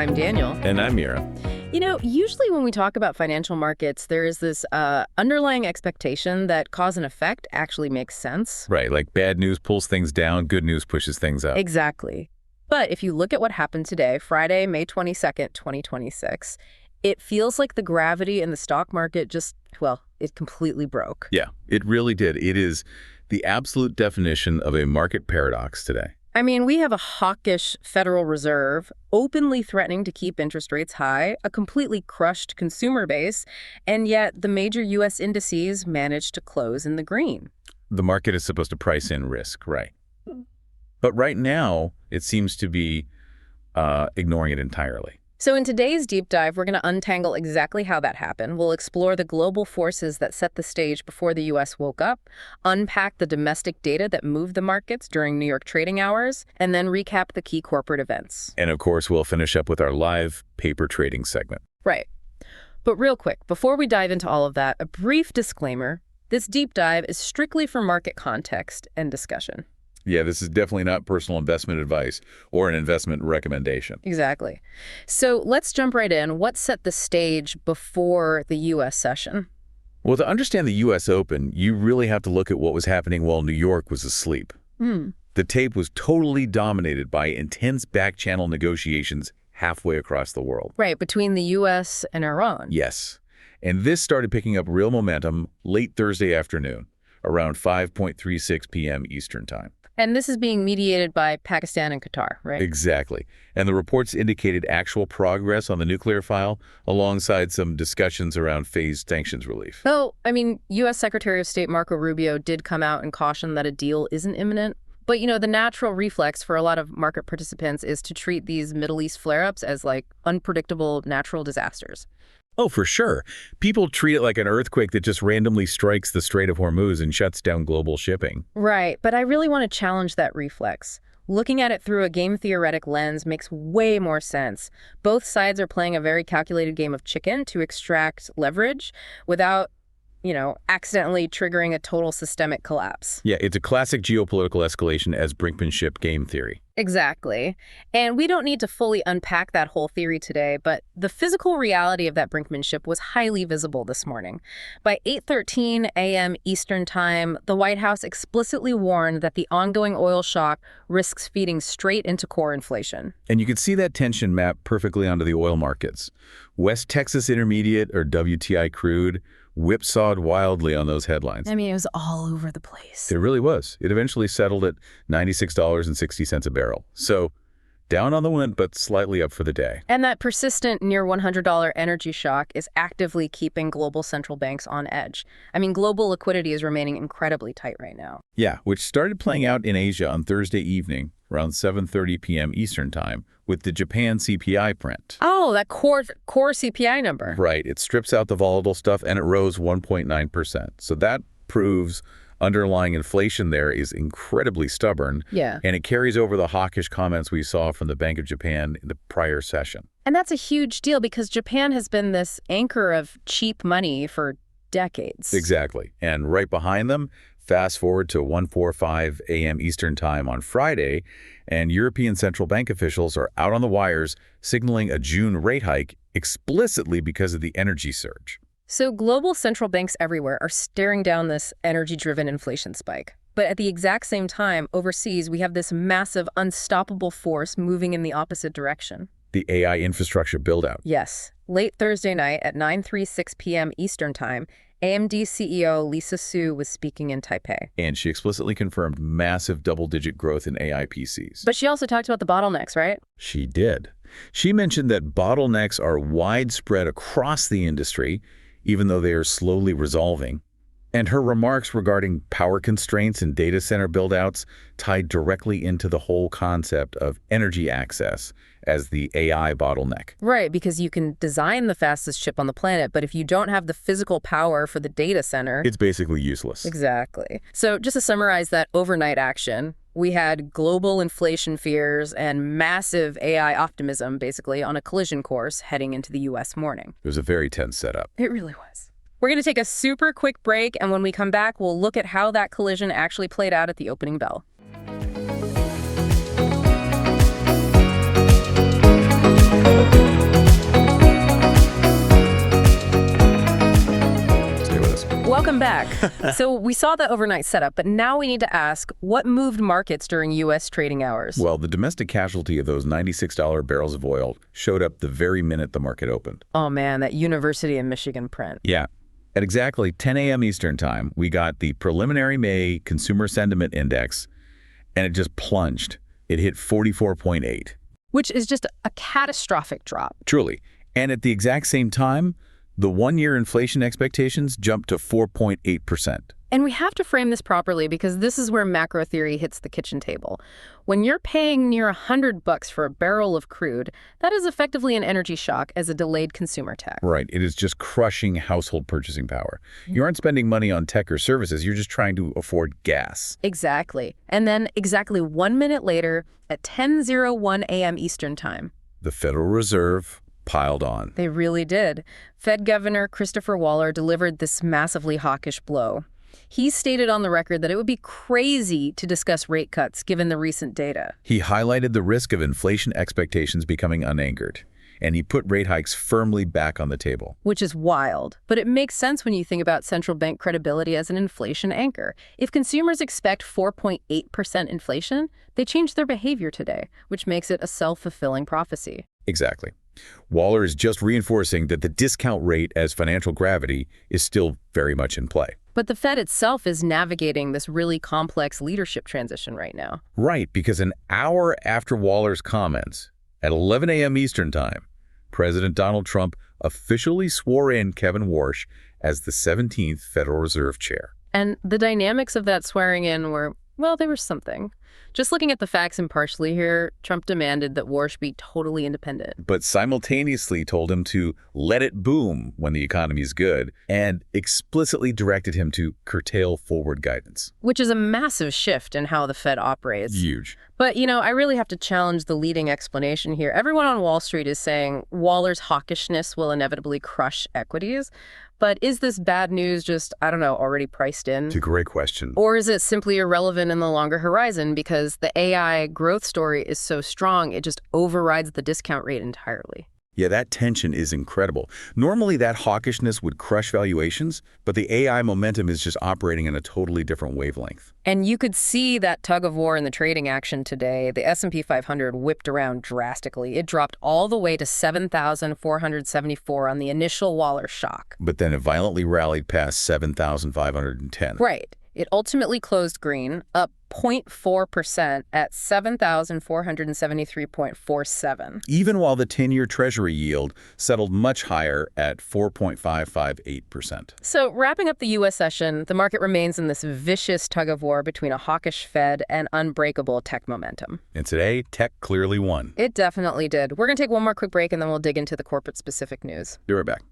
I'm Daniel. And I'm Mira. Usually when we talk about financial markets, there is this underlying expectation that cause and effect actually makes sense. Right, like bad news pulls things down, good news pushes things up. Exactly. But if you look at what happened today, Friday, May 22nd, 2026, it feels like the gravity in the stock market it completely broke. Yeah, it really did. It is the absolute definition of a market paradox today. I mean, we have a hawkish Federal Reserve openly threatening to keep interest rates high, a completely crushed consumer base, and yet the major U.S. indices managed to close in the green. The market is supposed to price in risk, right? But right now, it seems to be ignoring it entirely. So in today's deep dive, we're going to untangle exactly how that happened. We'll explore the global forces that set the stage before the U.S. woke up, unpack the domestic data that moved the markets during New York trading hours, and then recap the key corporate events. And of course, we'll finish up with our live paper trading segment. Right. But real quick, before we dive into all of that, a brief disclaimer. This deep dive is strictly for market context and discussion. Yeah, this is definitely not personal investment advice or an investment recommendation. Exactly. So let's jump right in. What set the stage before the U.S. session? Well, to understand the U.S. Open, you really have to look at what was happening while New York was asleep. The tape was totally dominated by intense backchannel negotiations halfway across the world. Right, between the U.S. and Iran. Yes. And this started picking up real momentum late Thursday afternoon, around 5:36 p.m. Eastern Time. And this is being mediated by Pakistan and Qatar, right? Exactly. And the reports indicated actual progress on the nuclear file alongside some discussions around phased sanctions relief. Oh, I mean, U.S. Secretary of State Marco Rubio did come out and caution that a deal isn't imminent. But, the natural reflex for a lot of market participants is to treat these Middle East flare-ups as unpredictable natural disasters. Oh, for sure. People treat it like an earthquake that just randomly strikes the Strait of Hormuz and shuts down global shipping. Right, but I really want to challenge that reflex. Looking at it through a game theoretic lens makes way more sense. Both sides are playing a very calculated game of chicken to extract leverage without, accidentally triggering a total systemic collapse. Yeah, it's a classic geopolitical escalation as brinkmanship game theory. Exactly. And we don't need to fully unpack that whole theory today, but the physical reality of that brinkmanship was highly visible this morning. By 8:13 a.m. Eastern Time, the White House explicitly warned that the ongoing oil shock risks feeding straight into core inflation. And you could see that tension mapped perfectly onto the oil markets. West Texas Intermediate, or WTI crude, whipsawed wildly on those headlines. I mean, it was all over the place. It really was. It eventually settled at $96.60 a barrel. So down on the went, but slightly up for the day. And that persistent near $100 energy shock is actively keeping global central banks on edge. I mean, global liquidity is remaining incredibly tight right now. Yeah, which started playing out in Asia on Thursday evening, around 7:30 p.m. Eastern Time, with the Japan CPI print. Oh, that core CPI number. Right. It strips out the volatile stuff, and it rose 1.9%. So that proves underlying inflation there is incredibly stubborn. Yeah. And it carries over the hawkish comments we saw from the Bank of Japan in the prior session. And that's a huge deal because Japan has been this anchor of cheap money for decades. Exactly. And right behind them, fast forward to 1:45 a.m. Eastern Time on Friday, and European central bank officials are out on the wires signaling a June rate hike explicitly because of the energy surge. So global central banks everywhere are staring down this energy-driven inflation spike. But at the exact same time, overseas, we have this massive, unstoppable force moving in the opposite direction. The AI infrastructure build-out. Yes. Late Thursday night at 9:36 p.m. Eastern Time, AMD CEO Lisa Su was speaking in Taipei. And she explicitly confirmed massive double-digit growth in AI PCs. But she also talked about the bottlenecks, right? She did. She mentioned that bottlenecks are widespread across the industry, even though they are slowly resolving. And her remarks regarding power constraints and data center buildouts tied directly into the whole concept of energy access as the AI bottleneck. Right, because you can design the fastest chip on the planet, but if you don't have the physical power for the data center... it's basically useless. Exactly. So just to summarize that overnight action, we had global inflation fears and massive AI optimism, basically, on a collision course heading into the U.S. morning. It was a very tense setup. It really was. We're going to take a super quick break, and when we come back, we'll look at how that collision actually played out at the opening bell. Welcome back. So we saw the overnight setup, but now we need to ask, what moved markets during U.S. trading hours? Well, the domestic casualty of those $96 barrels of oil showed up the very minute the market opened. Oh man, that University of Michigan print. Yeah. At exactly 10 a.m. Eastern Time, we got the preliminary May Consumer Sentiment Index, and it just plunged. It hit 44.8. Which is just a catastrophic drop. Truly. And at the exact same time, the one-year inflation expectations jumped to 4.8%. And we have to frame this properly because this is where macro theory hits the kitchen table. When you're paying near $100 for a barrel of crude, that is effectively an energy shock as a delayed consumer tax. Right. It is just crushing household purchasing power. You aren't spending money on tech or services. You're just trying to afford gas. Exactly. And then exactly 1 minute later, at 10:01 a.m. Eastern Time, The Federal Reserve piled on. they really did. Fed Governor Christopher Waller delivered this massively hawkish blow. He stated on the record that it would be crazy to discuss rate cuts given the recent data. He highlighted the risk of inflation expectations becoming unanchored, and he put rate hikes firmly back on the table. Which is wild, but it makes sense when you think about central bank credibility as an inflation anchor. If consumers expect 4.8% inflation, they change their behavior today, which makes it a self-fulfilling prophecy. Exactly. Waller is just reinforcing that the discount rate as financial gravity is still very much in play. But the Fed itself is navigating this really complex leadership transition right now. Right, because an hour after Waller's comments, at 11 a.m. Eastern Time, President Donald Trump officially swore in Kevin Warsh as the 17th Federal Reserve Chair. And the dynamics of that swearing in were, well, they were something. Just looking at the facts impartially here, Trump demanded that Warsh be totally independent. But simultaneously told him to let it boom when the economy is good, and explicitly directed him to curtail forward guidance. Which is a massive shift in how the Fed operates. Huge. But, I really have to challenge the leading explanation here. Everyone on Wall Street is saying Waller's hawkishness will inevitably crush equities. But is this bad news just, already priced in? It's a great question. Or is it simply irrelevant in the longer horizon because the AI growth story is so strong, it just overrides the discount rate entirely? Yeah, that tension is incredible. Normally that hawkishness would crush valuations, but the AI momentum is just operating in a totally different wavelength. And you could see that tug of war in the trading action today. The S&P 500 whipped around drastically. It dropped all the way to 7,474 on the initial Waller shock. But then it violently rallied past 7,510. Right. It ultimately closed green, up 0.4% at 7,473.47. Even while the 10-year Treasury yield settled much higher at 4.558%. So wrapping up the U.S. session, the market remains in this vicious tug-of-war between a hawkish Fed and unbreakable tech momentum. And today, tech clearly won. It definitely did. We're going to take one more quick break, and then we'll dig into the corporate-specific news. Be right back.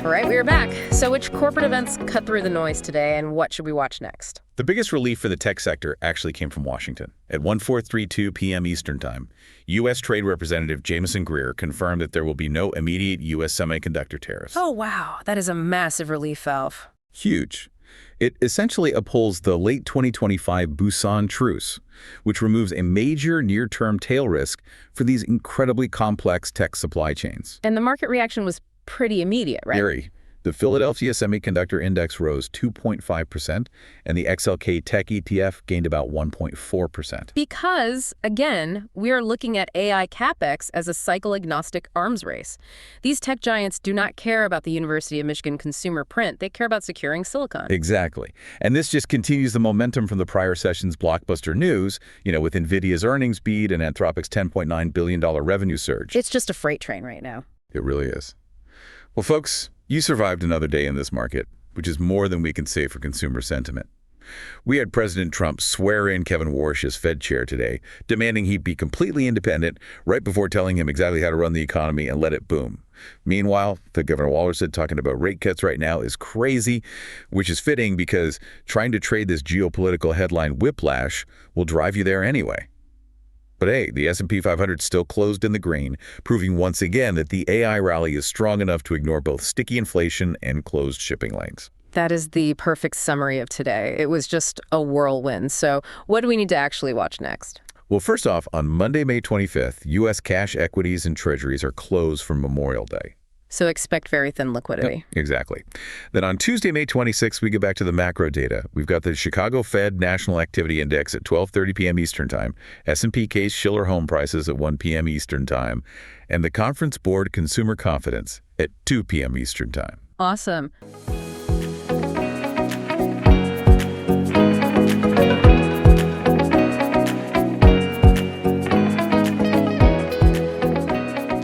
All right, we are back. So which corporate events cut through the noise today, and what should we watch next? The biggest relief for the tech sector actually came from Washington. At 1432 p.m. Eastern Time, U.S. Trade Representative Jamison Greer confirmed that there will be no immediate U.S. semiconductor tariffs. Oh, wow. That is a massive relief valve. Huge. It essentially upholds the late 2025 Busan Truce, which removes a major near-term tail risk for these incredibly complex tech supply chains. And the market reaction was pretty immediate, right? Very. The Philadelphia Semiconductor Index rose 2.5%, and the XLK Tech ETF gained about 1.4%. Because, again, we are looking at AI CapEx as a cycle-agnostic arms race. These tech giants do not care about the University of Michigan consumer print. They care about securing silicon. Exactly. And this just continues the momentum from the prior session's blockbuster news, with NVIDIA's earnings beat and Anthropic's $10.9 billion revenue surge. It's just a freight train right now. It really is. Well, folks, you survived another day in this market, which is more than we can say for consumer sentiment. We had President Trump swear in Kevin Warsh as Fed chair today, demanding he be completely independent right before telling him exactly how to run the economy and let it boom. Meanwhile, Fed Governor Waller said talking about rate cuts right now is crazy, which is fitting because trying to trade this geopolitical headline whiplash will drive you there anyway. But hey, the S&P 500 still closed in the green, proving once again that the AI rally is strong enough to ignore both sticky inflation and closed shipping lanes. That is the perfect summary of today. It was just a whirlwind. So what do we need to actually watch next? Well, first off, on Monday, May 25th, U.S. cash equities and treasuries are closed for Memorial Day. So expect very thin liquidity. Yep, exactly. Then on Tuesday, May 26th, we get back to the macro data. We've got the Chicago Fed National Activity Index at 12:30 p.m. Eastern Time, S&P Case Shiller Home Prices at 1 p.m. Eastern Time, and the Conference Board Consumer Confidence at 2 p.m. Eastern Time. Awesome.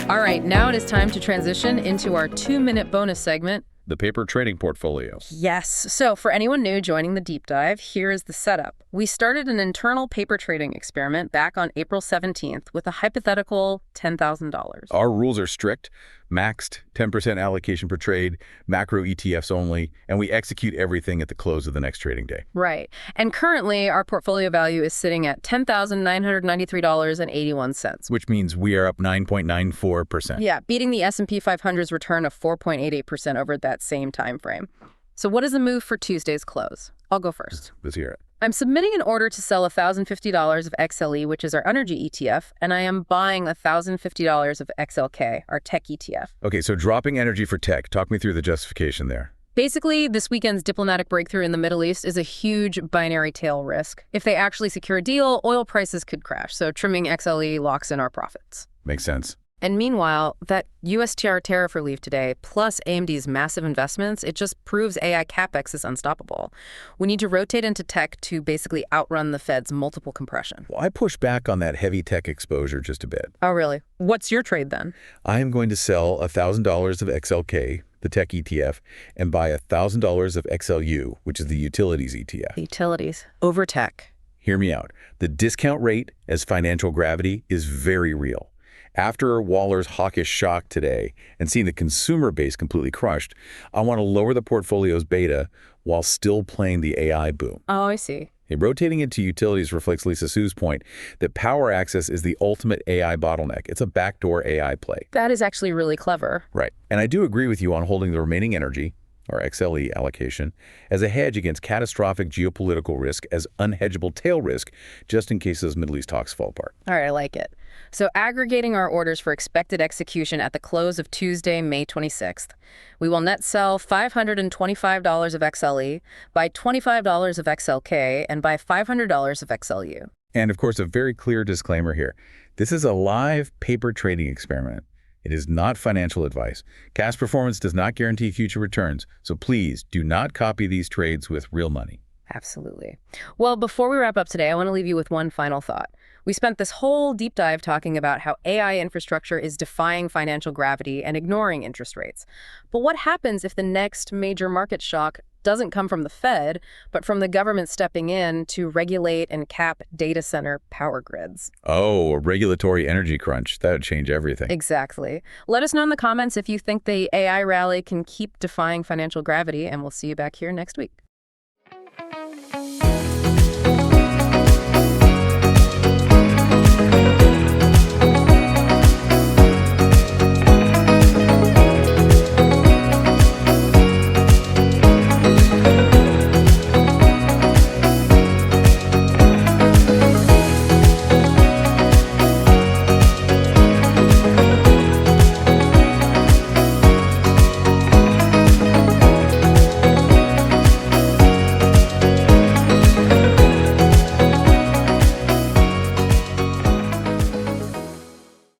All right, now it is time to transition into our 2-minute bonus segment. The paper trading portfolio. Yes. So for anyone new joining the deep dive, here is the setup. We started an internal paper trading experiment back on April 17th with a hypothetical $10,000. Our rules are strict, maxed 10% allocation per trade, macro ETFs only, and we execute everything at the close of the next trading day. Right. And currently, our portfolio value is sitting at $10,993.81. Which means we are up 9.94%. Yeah, beating the S&P 500's return of 4.88% over that same time frame. So what is the move for Tuesday's close? I'll go first. Let's hear it. I'm submitting an order to sell $1,050 of XLE, which is our energy ETF, and I am buying $1,050 of XLK, our tech ETF. Okay, so dropping energy for tech. Talk me through the justification there. Basically, this weekend's diplomatic breakthrough in the Middle East is a huge binary tail risk. If they actually secure a deal, oil prices could crash, so trimming XLE locks in our profits. Makes sense. And meanwhile, that USTR tariff relief today, plus AMD's massive investments, it just proves AI CapEx is unstoppable. We need to rotate into tech to basically outrun the Fed's multiple compression. Well, I push back on that heavy tech exposure just a bit. Oh, really? What's your trade then? I am going to sell $1,000 of XLK, the tech ETF, and buy $1,000 of XLU, which is the utilities ETF. Utilities over tech. Hear me out. The discount rate as financial gravity is very real. After Waller's hawkish shock today and seeing the consumer base completely crushed, I want to lower the portfolio's beta while still playing the AI boom. Oh, I see. Rotating into utilities reflects Lisa Su's point that power access is the ultimate AI bottleneck. It's a backdoor AI play. That is actually really clever. Right. And I do agree with you on holding the remaining energy, or XLE allocation, as a hedge against catastrophic geopolitical risk as unhedgeable tail risk, just in case those Middle East talks fall apart. All right, I like it. So aggregating our orders for expected execution at the close of Tuesday, May 26th, we will net sell $525 of XLE, buy $25 of XLK, and buy $500 of XLU. And of course, a very clear disclaimer here. This is a live paper trading experiment. It is not financial advice. Past performance does not guarantee future returns, so please do not copy these trades with real money. Absolutely. Well, before we wrap up today, I want to leave you with one final thought. We spent this whole deep dive talking about how AI infrastructure is defying financial gravity and ignoring interest rates. But what happens if the next major market shock doesn't come from the Fed, but from the government stepping in to regulate and cap data center power grids? Oh, a regulatory energy crunch. That would change everything. Exactly. Let us know in the comments if you think the AI rally can keep defying financial gravity, and we'll see you back here next week.